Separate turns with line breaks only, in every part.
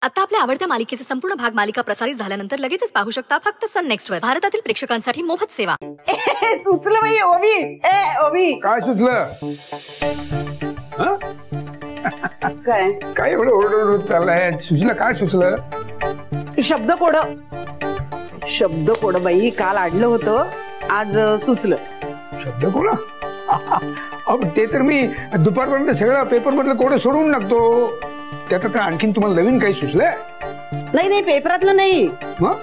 आता आपल्या आवडत्या मालिकेचे संपूर्ण भाग मालिका प्रसारित झाल्यानंतर लगेचच पाहू शकता फक्त सन नेक्स्ट वर. भारतातील प्रेक्षकांसाठी मोफत सेवा.
सुचलं बाई ओवी. ओवी
काय सुचलं?
काय
काय एवढं ओरडोरड चाललंय? सुचलं काय सुचलं?
शब्दकोड बाई काल आडलं होतं, आज सुचलं.
शब्दकोड? ते तर मी दुपारपर्यंत सगळं पेपर मधलं कोड सोडून टाकतो. त्यात आता आणखीन तुम्हाला नवीन काही सुचलंय?
नाही पेपरातलं नाही.
मग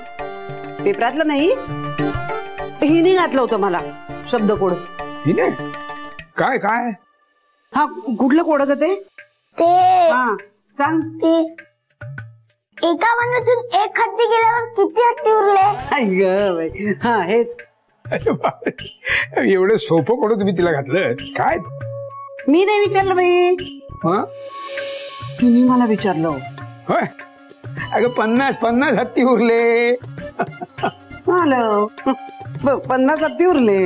पेपरातलं नाही, हिने घातलं होतं मला शब्दकोड.
हिने? काय काय?
हा कुठलं कोड ग ते?
हा
सांग.
ते एका वनातून एक हत्ती गेल्यावर किती हत्ती उरले?
हा हेच.
एवढं सोपं कोड तुम्ही तिला घातलं काय?
मी नाही विचारलं बाई, तिने मला विचारलं.
होय? अगं 50 हत्ती उरले.
50 हत्ती उरले.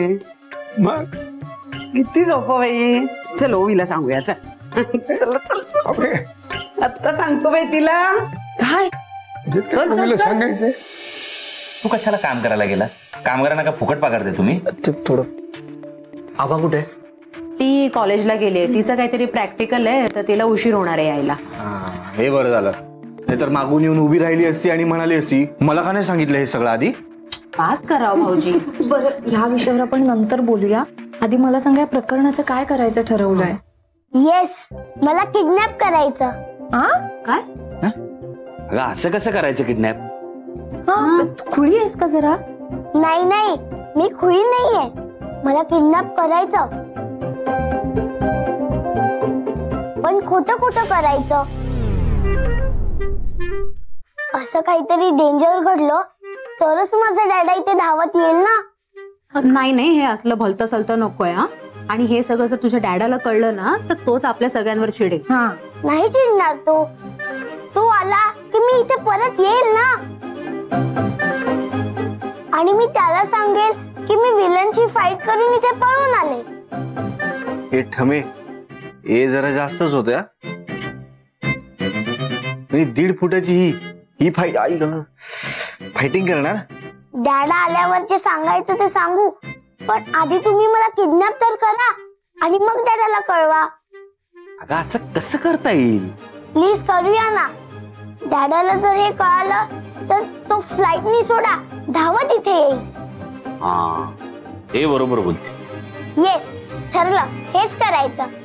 मग
किती सोपं बाई. चल ओवीला सांगूया. चल आता सांगतो बाई तिला. काय
सांगायचंय?
तू कशाला काम करायला गेलास? कामगारांना का फुकट पगारते तुम्ही?
थोडं. आबा कुठे?
ती कॉलेजला गेली. तिचं काहीतरी प्रॅक्टिकल आहे तर तिला उशीर होणार आहे यायला.
हे बरं झालं, नाहीतर मागून येऊन उभी राहिली असती आणि म्हणाली असती मला का नाही सांगितलं हे सगळं आधी.
पास करावं भाऊजी.
बरं ह्या विषयावर आपण नंतर बोलूया. आधी मला सांगा, प्रकरणाचं काय करायचं ठरवलंय?
येस, मला किडनॅप करायचं.
काय?
अगं असं कसं करायचं किडनॅप?
खुळी आहेस का जरा?
नाही मी खुई नाहीये. मला किडनॅप करायचं, पण खोटं करायचं. असं काहीतरी डेंजर घडलं तरच माझा डॅडा इथे धावत येईल ना.
नाही हे असलं भलतं सलतं नकोय. आणि हे सगळं जर तुझ्या डॅडाला कळलं ना तर तोच आपल्या सगळ्यांवर चिडेल.
नाही चिडणार तो आला की मी इथे परत येईल ना. आणि मी त्याला सांगेल की मी विलनची फाईट करून इथे पळून आले.
हे ठमे हे जरा जास्तच होत्या. 1.5 फुटाची ही फायटिंग करणार.
डॅडा आल्यावर जे सांगायचं ते सांगू, पण आधी तुम्ही मला किडनॅप तर करा आणि मग डॅडाला कळवा.
अगं असं कसं करता येईल?
प्लीज करूया ना. डॅडाला जर हे कळालं तर तो फ्लाईटनी सोडा धावत इथे येईल.
हे बरोबर बोलते.
येस, ठरलं, हेच करायचं.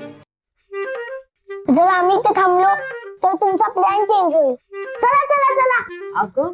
जर आम्ही इथे थांबलो तर तुमचा प्लॅन चेंज होईल. चला.
अगं